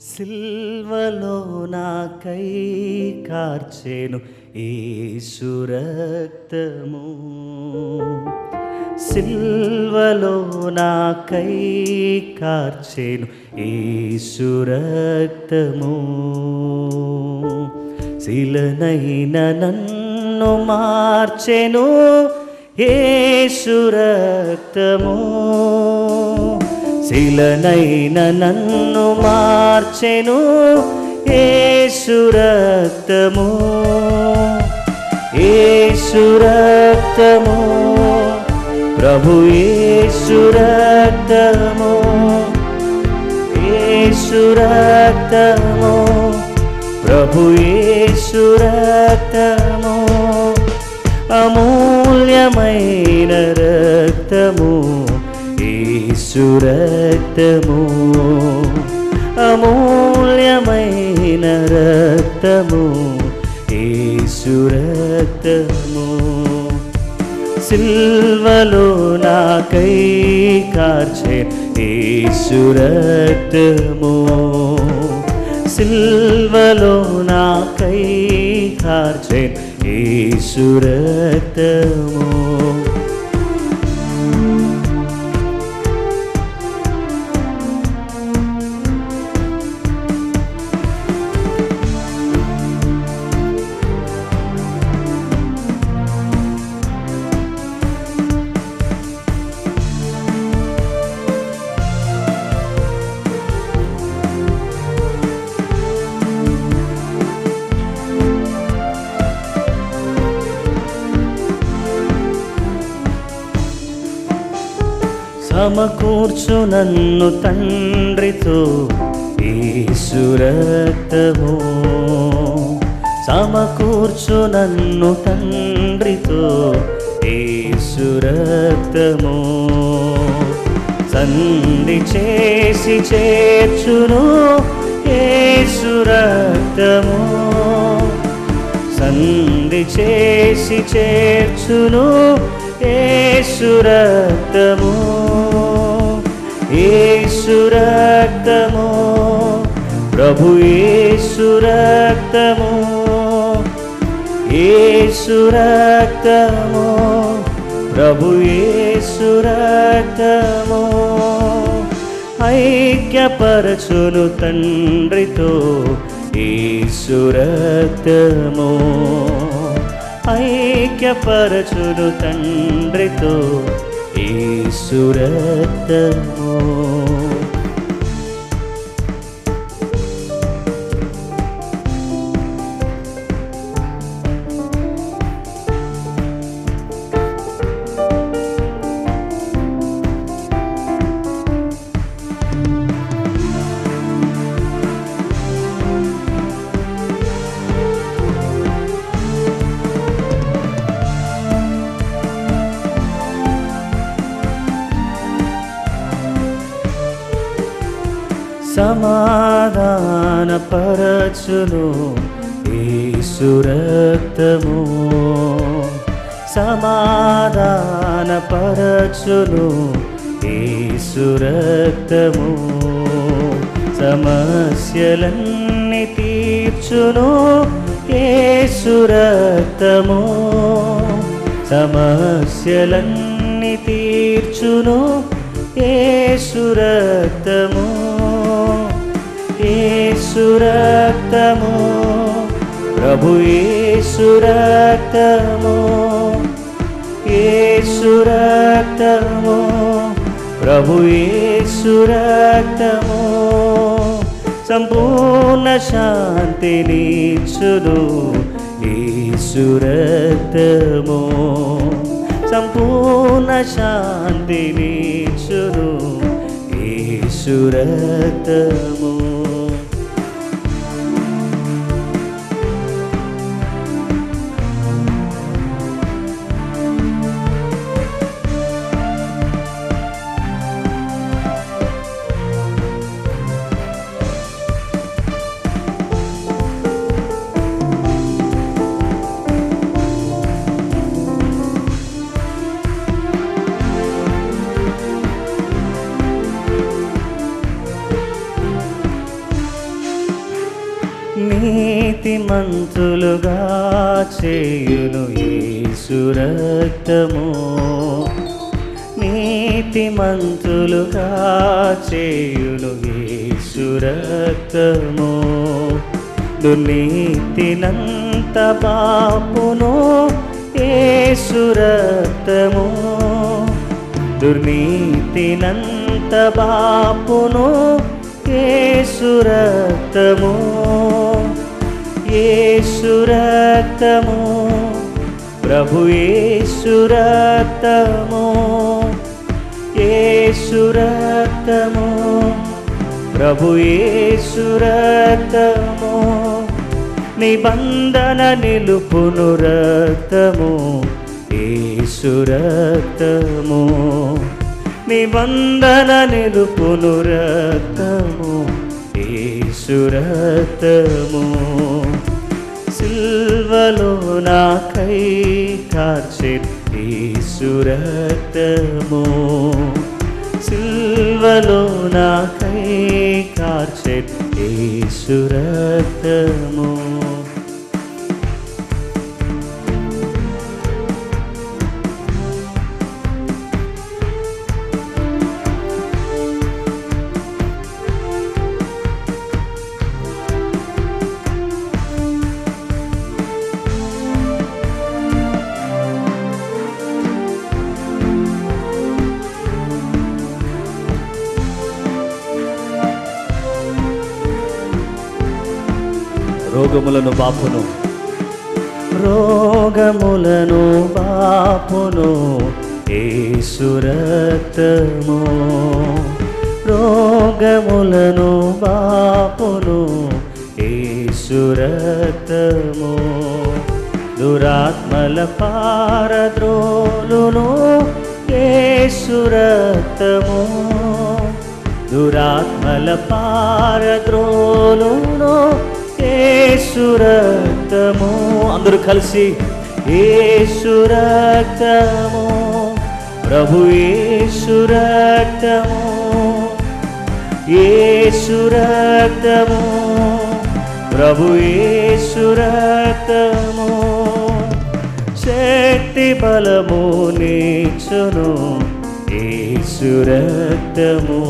సిల్వలో నాకై కార్చెను యేసు రక్తము. సిల్వలో నాకై కార్చెను యేసు రక్తము. శిలనైన నన్ను మార్చెను యేసు రక్తము. శిలనైన నన్ను మార్చెను యేసు రక్తము. యేసు రక్తము, ప్రభు యేసు రక్తము. యేసు రక్తము, ప్రభు యేసు రక్తము. అమూల్యమైన రక్తము యేసు రక్తము. అమూల్యమైన రక్తము యేసు రక్తము. సిల్వలో నాకై కార్చెను యేసు రక్తము. సిల్వలో నాకై కార్చెను యేసు రక్తము. సమకూర్చు నన్ను తండ్రితో యేసు రక్తము. సమకూర్చు నన్ను తండ్రితో యేసు రక్తము. సంధి చేసి చేర్చును యేసు రక్తము. సంధి చేసి చేర్చును యేసు రక్తము. యేసు రక్తము, ప్రభు యేసు రక్తము. యేసు రక్తము, ప్రభు యేసు రక్తము. ఐక్యపరచును తండ్రితో యేసు రక్తము. ఐక్యపరచును తండ్రితో యేసు రక్తము. సమాధానపరచును యేసు రక్తము. సమాధానపరచును యేసు రక్తము. సమస్యలన్నీ తీర్చును యేసు రక్తము. సమస్యలన్నీ తీర్చును యేసు రక్తము. యేసు రక్తము, ప్రభు యేసు రక్తము. యేసు రక్తము, ప్రభు యేసు రక్తము. సంపూర్ణ శాంతినిచ్చును యేసు రక్తము. సంపూర్ణ శాంతినిచ్చును యేసు రక్తము. నీతిమంతులుగా చేయును యేసు రక్తము, నీతిమంతులుగా చేయును యేసు రక్తము. దుర్నీతినంత పాపును యేసు రక్తము, దుర్నీతినంత పాపును యేసు రక్తము, యేసు రక్తము, ప్రభు యేసు రక్తము, యేసు రక్తము, ప్రభు యేసు రక్తము, నిబంధన నిలుపును రక్తము యేసు రక్తము, నిబంధన నిలుపును రక్తము యేసు రక్తము. సిల్వలో నాకై కార్చె యేసు రక్తము, సిల్వలో నాకై కార్చె యేసు రక్తము. రోగములను బాపును, రోగములను బాపును యేసు రక్తము, రోగములను బాపును యేసు రక్తము. దురాత్మల పారద్రోలును యేసు రక్తము, దురాత్మల పారద్రోలును యేసు రక్తము. అందరూ కలిసి యేసు రక్తము, ప్రభు యేసు రక్తము, యేసు రక్తము, ప్రభు యేసు రక్తము. శక్తి బలము నీచును యేసు రక్తము,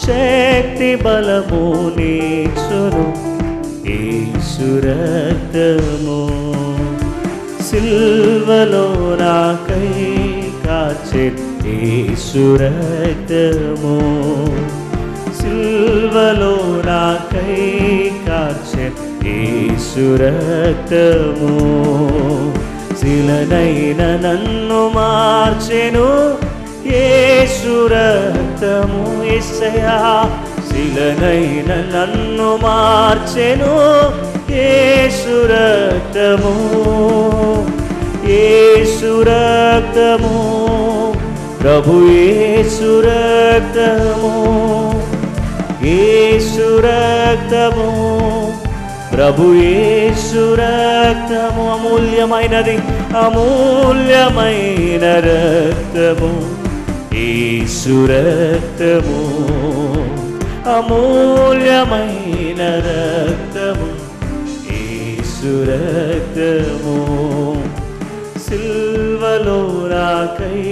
శక్తి బలము నీచును యేసు రక్తము. సిల్వలో నాకై కార్చె యేసు రక్తము, సిల్వలో నాకై కార్చె యేసు రక్తము. శిలనైన నన్ను మార్చెను యేసు రక్తము, యేసయ్యా శిలనైన నన్ను మార్చెను యేసు రక్తము, యేసు రక్తము, ప్రభు యేసు రక్తము, యేసు రక్తము, ప్రభు యేసు రక్తము. అమూల్యమైనది, అమూల్యమైన రక్తము యేసు రక్తము, అమూల్యమైన రక్తము యేసు రక్తము. సిల్వలో నాకై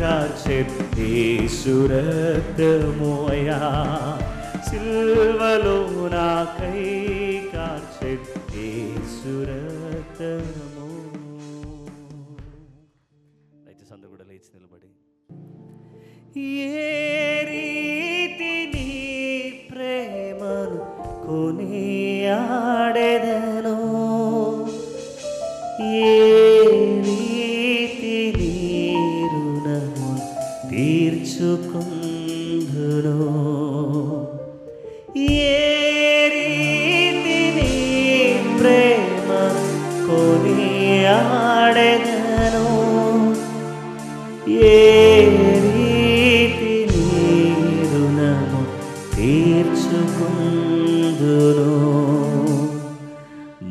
కార్చె యేసు రక్తము, అయ్యా సిల్వలో నాకై కార్చె యేసు రక్తము. అయితే అందరూ కూడా లేచి నిలబడి ఏ రీతి నీ ప్రేమను కొనియాడెదను, ఏ రీతి నీ రుణము తీర్చుకుందును, ఏ రీతి నీ ప్రేమ కొనియాడెదను, ఏ రీతి నీ రుణము తీర్చుకుందును.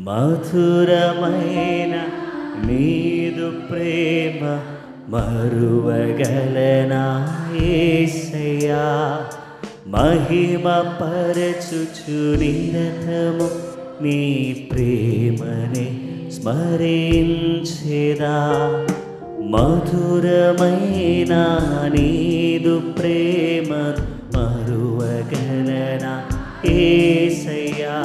మధురమైన నీదు ప్రేమ మరువగలనా యేసయ్యా, మహిమ పరచుచు నిరతము నీ ప్రేమనే స్మరించెదా. మధురమైన నీదు ప్రేమ మరువగలనా యేసయ్యా.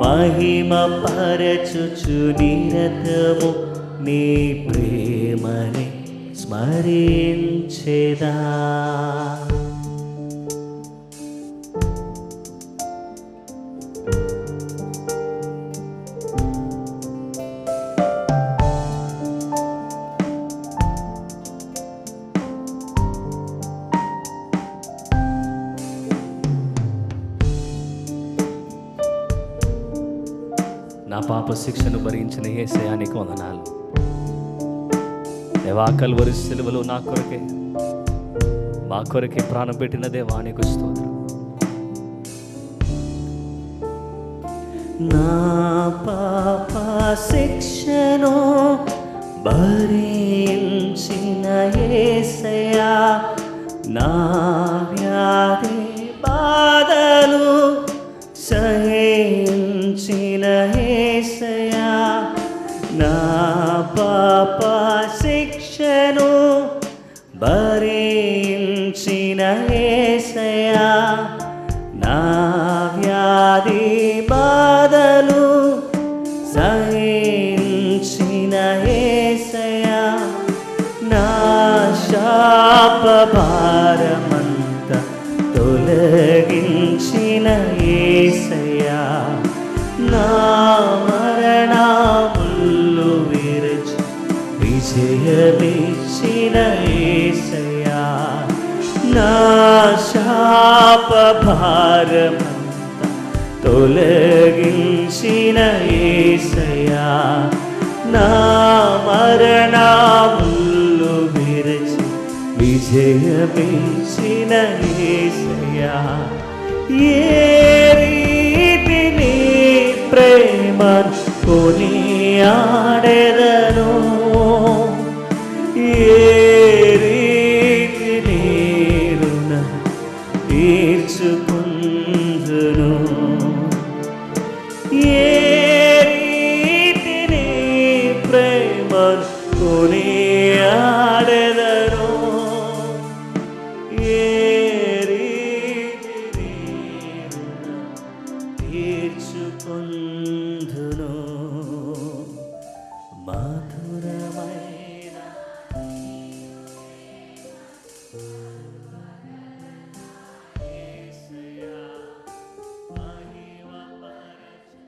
మహిమ పరచుచు నిరతము నీ ప్రేమని స్మరించెదా. నా పాప శిక్షను భరించిన యేసయ్యా నీకు వందనాలు. దేవా, కల్వరి సిలువలో నా కొరకే మా కొరకే ప్రాణం పెట్టిన దేవా నీకు స్తోత్రం. నా పాప శిక్షను భరించిన యేసయ్యా. నా వ్యాధి బాధలు సహించిన యేసయ్యా. నా పాప శిక్షను భరించిన యేసయ్యా. నా వ్యాధి బాధలు సహించిన యేసయ్యా. నా శాప భారమంతా తొలగించిన యేసయ్యా. నా మరణములు విరచి విజయమిచ్చిన యేసయ్యా. నా శాప భారమంతా తొలగించిన యేసయ్యా. నా మరణములు విరచి విజయమిచ్చిన యేసయ్యా. ఏ రీతి నీ ప్రేమను కొనియాడెదను, ఏ రీతి నీ రుణం తీర్చుకుందును, ఏ రీతి నీ ప్రేమను కొనియాడెదను, ఏ రీతి నీ రుణం తీర్చుకుందును. మధురమైన యేసయ్యా. మహిమ పరచు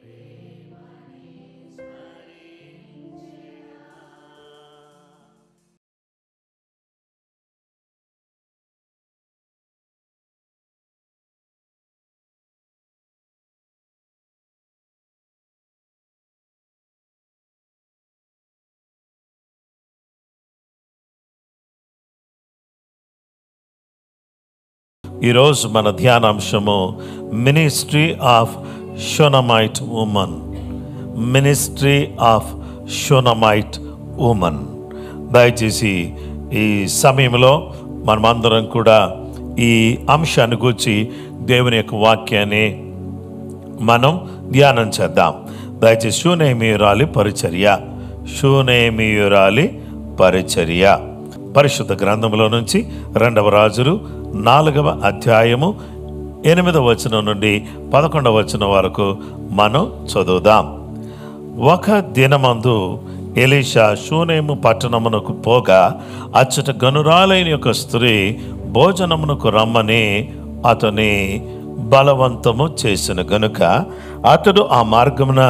ప్రేమని స్మరించెదా. ఈరోజు మన ధ్యానాంశము ministry of Shunammite woman. Ministry of Shunammite woman. దయచేసి ఈ సమయంలో మనమందరం కూడా ఈ అంశాన్ని గురించి దేవుని యొక్క వాక్యాన్ని మనం ధ్యానం చేద్దాం. దయచేసి షూనేమీయురాలి పరిచర్య. షూనేమీయురాలి పరిచర్య పరిశుద్ధ గ్రంథంలో నుంచి 2వ రాజులు 4వ అధ్యాయము 8వ వచనం నుండి 11వ వచనం వరకు మనం చదువుదాం. ఒక దినమందు ఎలీషా షూనేము పట్టణమునకు పోగా అచ్చట గనురాలైన యొక్క స్త్రీ భోజనమునకు రమ్మని అతని బలవంతము చేసిన గనుక అతడు ఆ మార్గమున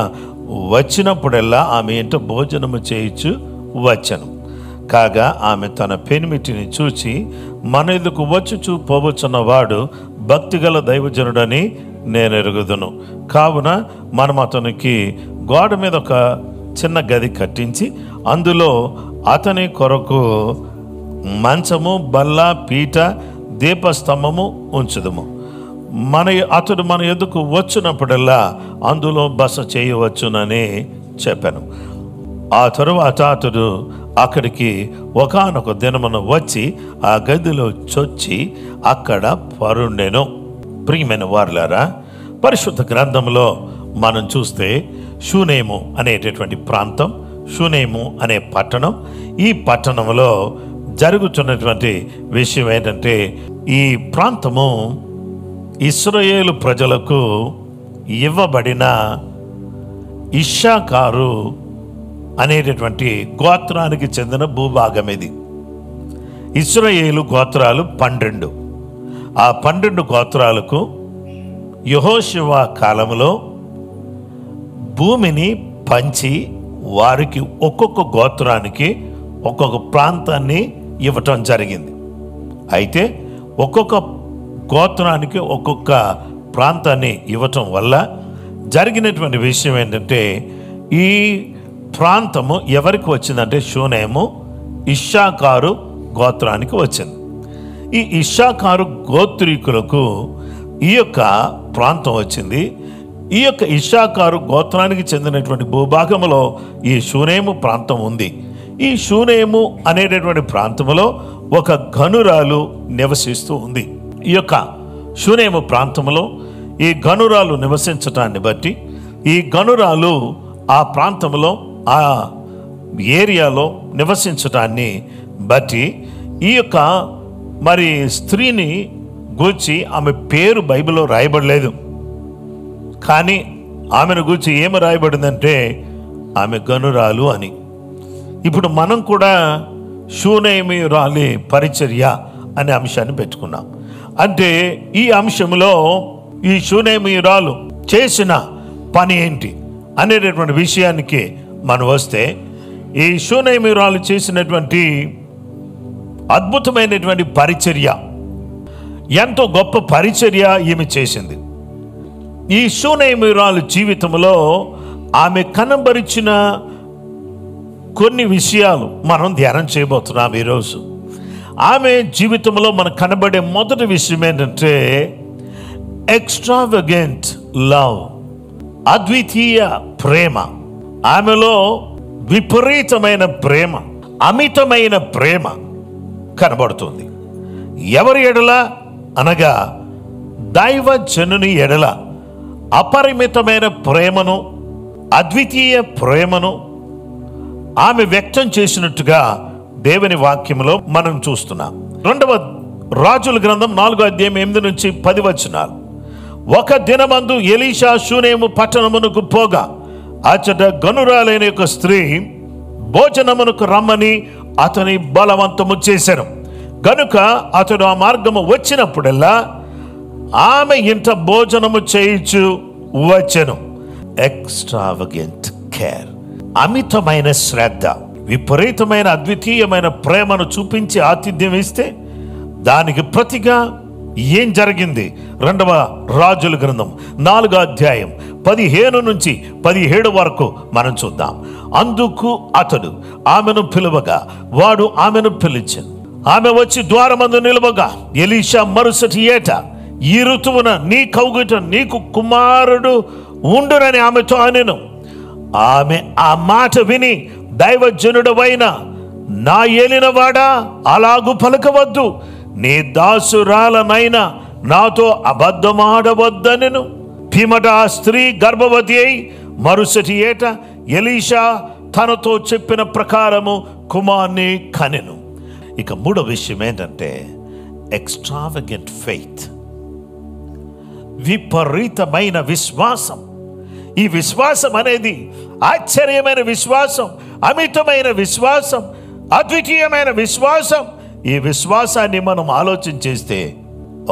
వచ్చినప్పుడల్లా ఆమె ఇంట భోజనము చేయించు వచ్చెను. కాగా ఆమె తన పెనిమిటిని చూచి, మన ఎదుకు వచ్చుచూ పోవచ్చున్నవాడు భక్తిగల దైవజనుడని నేను ఎరుగుదును. కావున మనం అతనికి గోడ మీద ఒక చిన్న గది కట్టించి అందులో అతని కొరకు మంచము, బల్ల, పీట, దీపస్తంభము ఉంచుదుము. అతడు మన ఎదుకు వచ్చినప్పుడల్లా అందులో బస చేయవచ్చునని చెప్పాను. ఆ తరువాత అతడు అక్కడికి ఒకానొక దినమున వచ్చి ఆ గదిలో చొచ్చి అక్కడ పరుండెను. ప్రియమైన వారులారా, పరిశుద్ధ గ్రంథంలో మనం చూస్తే షూనేము అనేటటువంటి ప్రాంతం, షూనేము అనే పట్టణం, ఈ పట్టణంలో జరుగుతున్నటువంటి విషయం ఏంటంటే, ఈ ప్రాంతము ఇశ్రాయేలు ప్రజలకు ఇవ్వబడిన ఇశ్శాకారు అనేటటువంటి గోత్రానికి చెందిన భూభాగం ఇది. ఇశ్రాయేలు గోత్రాలు 12. ఆ 12 గోత్రాలకు యెహోషువ కాలంలో భూమిని పంచి వారికి ఒక్కొక్క గోత్రానికి ఒక్కొక్క ప్రాంతాన్ని ఇవ్వటం జరిగింది. అయితే ఒక్కొక్క గోత్రానికి ఒక్కొక్క ప్రాంతాన్ని ఇవ్వటం వల్ల జరిగినటువంటి విషయం ఏంటంటే, ఈ ప్రాంతము ఎవరికి వచ్చిందంటే షూనేము ఇశ్శాకారు గోత్రానికి వచ్చింది. ఈ ఇశ్శాకారు గోత్రీకులకు ఈ యొక్క ప్రాంతం వచ్చింది. ఈ యొక్క ఇశ్శాకారు గోత్రానికి చెందినటువంటి భూభాగంలో ఈ షూనేము ప్రాంతం ఉంది. ఈ షూనేము అనేటటువంటి ప్రాంతంలో ఒక గనురాలు నివసిస్తూ ఉంది. ఈ యొక్క షూనేము ప్రాంతంలో ఈ గనురాలు నివసించటాన్ని బట్టి, ఈ గనురాలు ఆ ప్రాంతంలో ఆ ఏరియాలో నివసించటాన్ని బట్టి ఈ యొక్క మరి స్త్రీని గూర్చి ఆమె పేరు బైబిల్లో రాయబడలేదు. కానీ ఆమెను గూర్చి ఏమి రాయబడిందంటే ఆమె గనురాలు అని. ఇప్పుడు మనం కూడా షూనేమీయురాలి పరిచర్య అనే అంశాన్ని పెట్టుకున్నాం. అంటే ఈ అంశంలో ఈ షూనేమీయురాలు చేసిన పని ఏంటి అనేటటువంటి విషయానికి మనం వస్తే, ఈ షూనేమీయురాలు చేసినటువంటి అద్భుతమైనటువంటి పరిచర్య, ఎంతో గొప్ప పరిచర్య ఈమె చేసింది. ఈ షూనేమీయురాలు జీవితంలో ఆమె కనబరిచిన కొన్ని విషయాలు మనం ధ్యానం చేయబోతున్నాం ఈరోజు. ఆమె జీవితంలో మనకు కనబడే మొదటి విషయం ఏంటంటే ఎక్స్ట్రావగెంట్ లవ్, అద్వితీయ ప్రేమ. ఆమెలో విపరీతమైన ప్రేమ, అమితమైన ప్రేమ కనబడుతుంది. ఎవరి ఎడల అనగా దైవజనుని ఎడల అపరిమితమైన ప్రేమను, అద్వితీయ ప్రేమను ఆమె వ్యక్తం చేసినట్టుగా దేవుని వాక్యంలో మనం చూస్తున్నాం. 2వ రాజుల గ్రంథం 4వ అధ్యాయం 8 నుంచి 10 వచనాలు. ఒక దినమందు ఎలీషా షూనేము పట్టణమునకు పోగా అచ్చట గనురాలైన యొక్క స్త్రీ భోజనమునకు రమ్మని అతని బలవంతము చేశారు. గనుక అతడు ఆ మార్గము వచ్చినప్పుడల్లా ఆమె ఇంట భోజనము చేయించు వచ్చెను. ఎక్స్ట్రావగెంట్ కేర్, అమితమైన శ్రద్ధ, విపరీతమైన అద్వితీయమైన ప్రేమను చూపించి ఆతిథ్యం ఇస్తే దానికి ప్రతిగా ఏం జరిగింది? 2వ రాజుల గ్రంథం 4వ అధ్యాయం 15 నుంచి 17 వరకు మనం చూద్దాం. అందుకు అతడు ఆమెను పిలువగా వాడు ఆమెను పిలిచెను. ఆమె వచ్చి ద్వారమందు నిలువగా ఎలీషా మరుసటి ఏట ఈ ఋతువున నీ కౌగిట నీకు కుమారుడు ఉండునని ఆమెతో అనెను. ఆమె ఆ మాట విని, దైవజనుడవైన నా ఏలినవాడా, అలాగు పలకవద్దు, నీ దాసురాలనైనా నాతో అబద్ధమాడవద్దనెను. పిమ్మట ఆ స్త్రీ గర్భవతి అయి మరుసటి ఏట ఎలీషా తనతో చెప్పిన ప్రకారము కుమార్ని కనెను. ఇక 3వ విషయం ఏంటంటే ఎక్స్ట్రావగెంట్ ఫెయిత్, విపరీతమైన విశ్వాసం. ఈ విశ్వాసం అనేది ఆశ్చర్యమైన విశ్వాసం, అమితమైన విశ్వాసం, అద్వితీయమైన విశ్వాసం. ఈ విశ్వాసాన్ని మనం ఆలోచన చేస్తే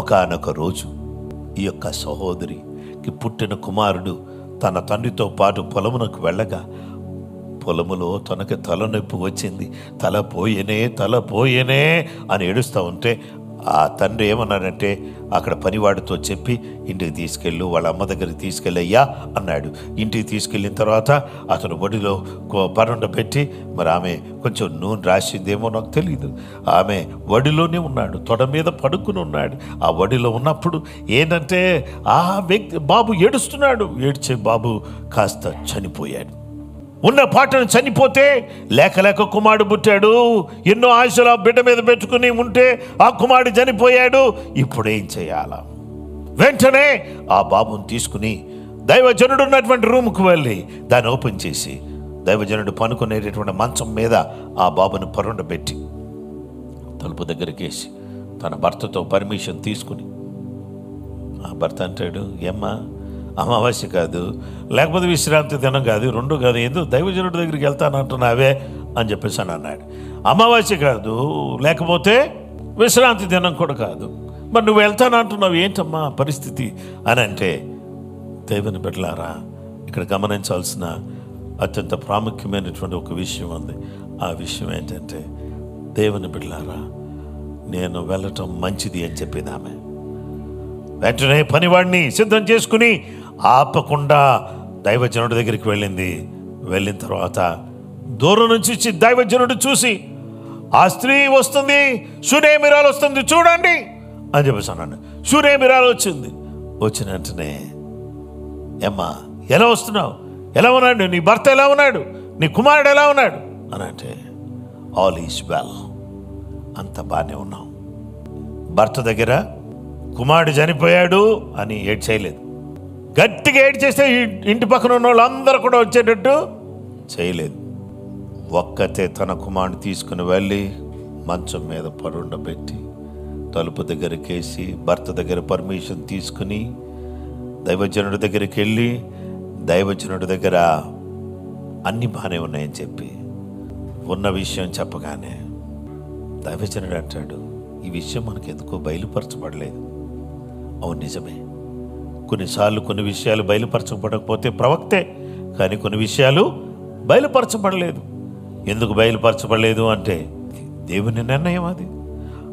ఒకానొక రోజు ఈ యొక్క సహోదరికి పుట్టిన కుమారుడు తన తండ్రితో పాటు పొలమునకు వెళ్ళగా పొలములో తనకి తలనొప్పి వచ్చింది, తల పోయేనే అని ఏడుస్తూ ఉంటే ఆ తండ్రి ఏమన్నాడంటే అక్కడ పనివాడితో చెప్పి ఇంటికి తీసుకెళ్ళు, వాళ్ళ అమ్మ దగ్గరికి తీసుకెళ్ళయ్యా అన్నాడు. ఇంటికి తీసుకెళ్ళిన తర్వాత అతను ఒడిలో పరుండ పెట్టి, మరి ఆమె కొంచెం నూనె రాసిందేమో నాకు తెలియదు, ఆమె ఒడిలోనే ఉన్నాడు, తొడ మీద పడుకుని ఉన్నాడు. ఆ ఒడిలో ఉన్నప్పుడు ఏంటంటే ఆ వ్యక్తి బాబు ఏడుస్తున్నాడు. ఏడ్చే బాబు కాస్త చనిపోయాడు. ఉన్న పాటను చనిపోతే లేక కుమారుడు పుట్టాడు. ఎన్నో ఆశలు ఆ బిడ్డ మీద పెట్టుకుని ఉంటే ఆ కుమారుడు చనిపోయాడు. ఇప్పుడు ఏం చేయాలా? వెంటనే ఆ బాబుని తీసుకుని దైవజనుడు ఉన్నటువంటి రూమ్కి వెళ్ళి దాన్ని ఓపెన్ చేసి దైవజనుడు పనుకునేటటువంటి మంచం మీద ఆ బాబుని పరుండబెట్టి తలుపు దగ్గరికి వేసి తన భర్తతో పర్మిషన్ తీసుకుని ఆ భర్త అంటాడు, ఏమ్మా అమావాస్య కాదు, లేకపోతే విశ్రాంతి దినం కాదు, రెండు కాదు, ఏదో దైవజనుడి దగ్గరికి వెళ్తానంటున్నావే అని చెప్పేసి అని అన్నాడు. అమావాస్య కాదు, లేకపోతే విశ్రాంతి దినం కూడా కాదు, మరి నువ్వు వెళ్తానంటున్నావు, ఏంటమ్మా పరిస్థితి అని అంటే, దేవుని బిడ్డలారా, ఇక్కడ గమనించాల్సిన అత్యంత ప్రాముఖ్యమైనటువంటి ఒక విషయం ఉంది. ఆ విషయం ఏంటంటే, దేవుని బిడ్డలారా, నేను వెళ్ళటం మంచిది అని చెప్పింది ఆమె. వెంటనే పనివాడిని సిద్ధం చేసుకుని ఆపకుండా దైవజనుడి దగ్గరికి వెళ్ళింది. వెళ్ళిన తర్వాత దూరం నుంచి దైవజనుడు చూసి, ఆ స్త్రీ వస్తుంది, షూనేమిరాలు వస్తుంది చూడండి అని చెప్పేసి అన్నాడు. షూనేమిరాలు వచ్చింది. వచ్చిన వెంటనే, ఏమ్మా ఎలా వస్తున్నావు, ఎలా ఉన్నాడు, నీ భర్త ఎలా ఉన్నాడు, నీ కుమారుడు ఎలా ఉన్నాడు అని అంటే, ఆల్ ఈజ్ వెల్, అంత బాగానే ఉన్నాం. భర్త దగ్గర కుమారుడు చనిపోయాడు అని ఏడ్ చేయలేదు. గట్టిగా ఏడ్ చేస్తే ఇంటి పక్కన ఉన్న వాళ్ళందరూ కూడా వచ్చేటట్టు చేయలేదు. ఒక్కతే తన కుమారుడు తీసుకుని వెళ్ళి మంచం మీద పరుండబెట్టి తలుపు దగ్గరికి వేసి భర్త దగ్గర పర్మిషన్ తీసుకుని దైవజనుడి దగ్గరికి వెళ్ళి దైవజనుడి దగ్గర అన్ని బాగానే ఉన్నాయని చెప్పి ఉన్న విషయం చెప్పగానే దైవజనుడు అంటాడు, ఈ విషయం మనకు ఎందుకో బయలుపరచబడలేదు. అవును, నిజమే, కొన్నిసార్లు కొన్ని విషయాలు బయలుపరచబడకపోతే ప్రవక్తే, కానీ కొన్ని విషయాలు బయలుపరచబడలేదు. ఎందుకు బయలుపరచబడలేదు అంటే దేవుని నిర్ణయం అది.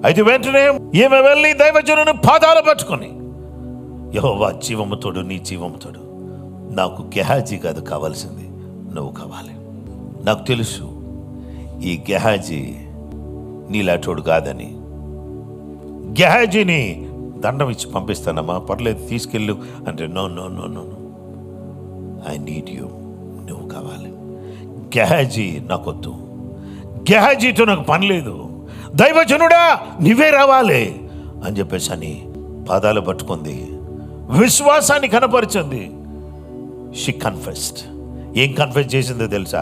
అయితే వెంటనే ఈమె వెళ్ళి దైవజనుని పాదాలు పట్టుకొని, యెహోవా జీవముతోడు, నీ జీవముతోడు, నాకు గెహాజీ కాదు కావాల్సింది, నువ్వు కావాలి. నాకు తెలుసు ఈ గెహాజీ నీలాటోడు కాదని, గెహాజీని దండం ఇచ్చి పంపిస్తానమ్మా, పర్లేదు తీసుకెళ్ళు అంటే, no no no no no, I need you, నువ్వు కావాలి. గెహాజీ నాకొద్దు, గెహాజీతో నాకు పని లేదు, దైవజనుడా నువ్వే రావాలి అని చెప్పేసి అని పాదాలు పట్టుకుంది, విశ్వాసాన్ని కనపరిచింది. She confessed. ఏం కన్ఫెస్ చేసిందో తెలుసా?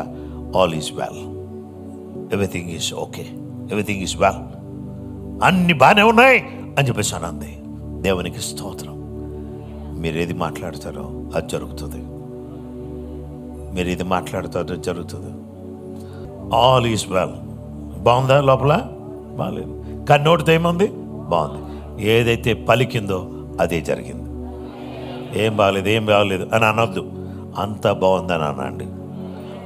All is well, everything is okay, everything is well, అన్ని బాగానే ఉన్నాయి అని చెప్పేసి అనంది. దేవునికి స్తోత్రం. మీరు ఏది మాట్లాడతారో అది జరుగుతుంది. మీరు ఏది మాట్లాడతారో అది జరుగుతుంది. All is well. బాగుందా లోపల? బాగాలేదు, కానీ నోటితో ఏముంది? బాగుంది. ఏదైతే పలికిందో అదే జరిగింది. ఏం బాగలేదు, ఏం బాగలేదు అని అనొద్దు, అంతా బాగుందని అనండి.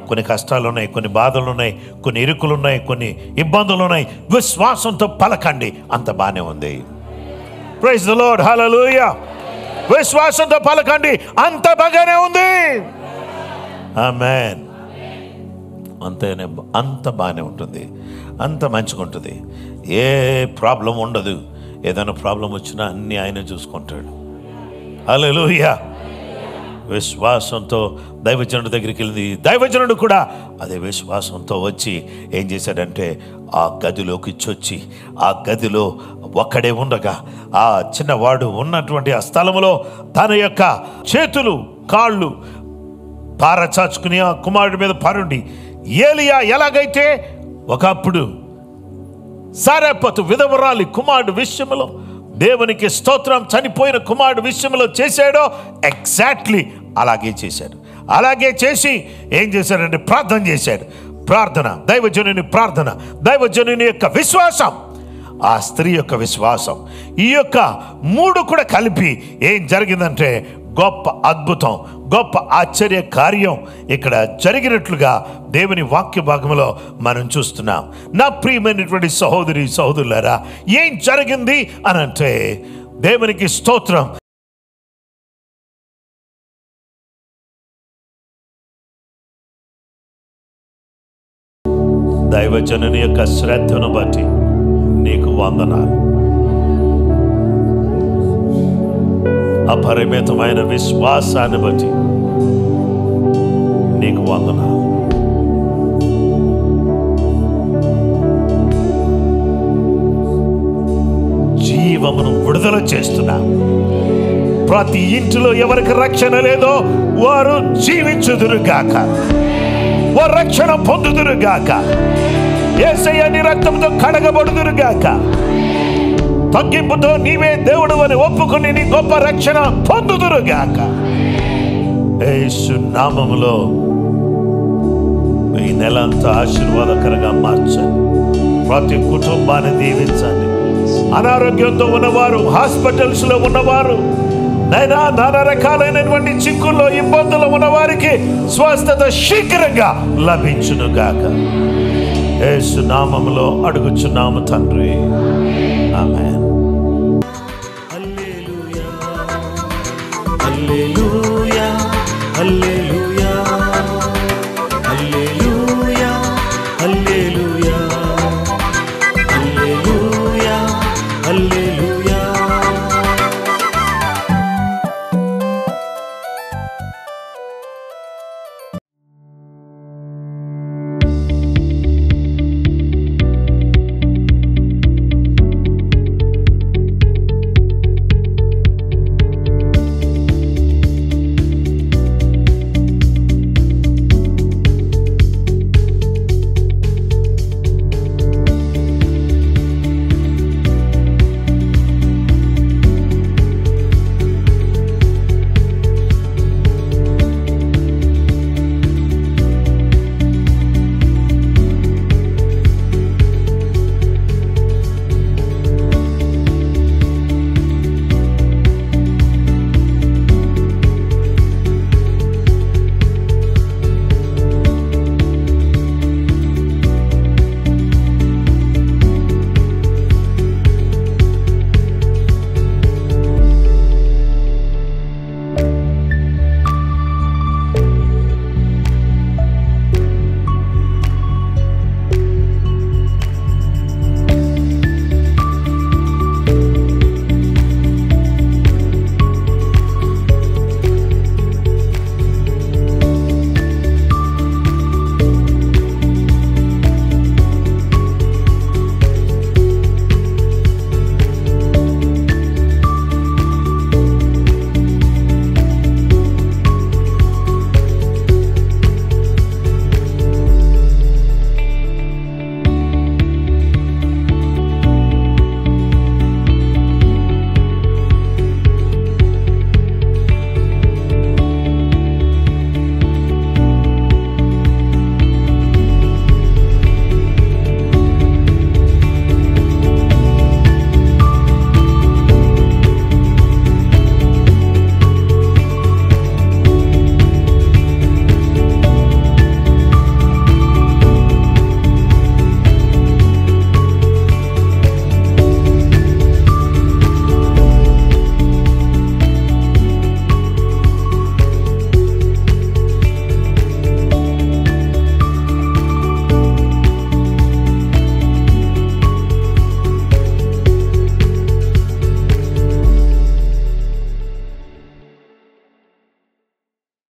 కొన్ని కష్టాలు ఉన్నాయి, కొన్ని బాధలు ఉన్నాయి, కొన్ని ఇరుకులు ఉన్నాయి, కొన్ని ఇబ్బందులు ఉన్నాయి, విశ్వాసంతో పలకండి, అంత బాగానే ఉంది. ప్రైజ్ ది లార్డ్, హల్లెలూయా. విశ్వాసంతో పలకండి, అంత బాగానే ఉంది. ఆమేన్. అంతేనే, అంత బాగానే ఉంటుంది, అంత మంచిగా ఉంటుంది, ఏ ప్రాబ్లం ఉండదు. ఏదైనా ప్రాబ్లం వచ్చినా అన్నీ ఆయన చూసుకుంటాడు. హల్లెలూయా. విశ్వాసంతో దైవజనుడి దగ్గరికి వెళ్ళింది. దైవజనుడు కూడా అదే విశ్వాసంతో వచ్చి ఏం చేశాడంటే, ఆ గదిలోకి చొచ్చి ఆ గదిలో ఒక్కడే ఉండగా ఆ చిన్నవాడు ఉన్నటువంటి ఆ స్థలంలో తన యొక్క చేతులు కాళ్ళు పారచాచుకుని ఆ కుమారుడి మీద పరుండి, ఏలియా ఎలాగైతే ఒకప్పుడు సారెపతు విధవరాలి కుమారుడు విషయంలో దేవునికి స్తోత్రం చనిపోయిన కుమారుడు విషయంలో చేశాడో ఎగ్జాక్ట్లీ అలాగే చేశాడు. అలాగే చేసి ఏం చేశాడంటే ప్రార్థన చేశాడు. ప్రార్థన, దైవజనుని ప్రార్థన, దైవజనుని యొక్క విశ్వాసం, ఆ స్త్రీ యొక్క విశ్వాసం, ఈ యొక్క మూడు కూడా కలిపి ఏం జరిగిందంటే గొప్ప అద్భుతం, గొప్ప ఆశ్చర్య కార్యం ఇక్కడ జరిగినట్లుగా దేవుని వాక్య భాగంలో మనం చూస్తున్నాం. నా ప్రియమైనటువంటి సహోదరి సహోదరులారా, ఏం జరిగింది అని అంటే దేవునికి స్తోత్రం. దైవజనుని యొక్క శ్రద్ధను బట్టి నీకు వందనాలు. అపరిమితమైన విశ్వాసాన్ని బట్టి నీకు వందనాలు. జీవమును విడుదల చేస్తున్నా, ప్రతి ఇంటిలో ఎవరికి రక్షణ లేదో వారు జీవించుదురుగాక, వారు రక్షణ పొందుదురుగాక, యేసయ్య నీ రక్తంతో కడగబడుదురుగాక, తగ్గింపుతో నీవే దేవుడు అని ఒప్పుకుని నీ గొప్ప రక్షణ పొందుదురుగాక. యేసు నామములో ఈ నెలంతా ఆశీర్వాదకరంగా మార్చండి. ప్రతి కుటుంబాన్ని దీవించండి. అనారోగ్యంతో ఉన్నవారు, హాస్పిటల్స్ లో ఉన్నవారు, నైనా నానా రకాలైనటువంటి చిక్కుల్లో ఇబ్బందులు ఉన్న వారికి స్వస్థత శీఘ్రంగా లభించునుగాక. యేసు నామములో అడుగుచున్నాము తండ్రి, ఆమేన్.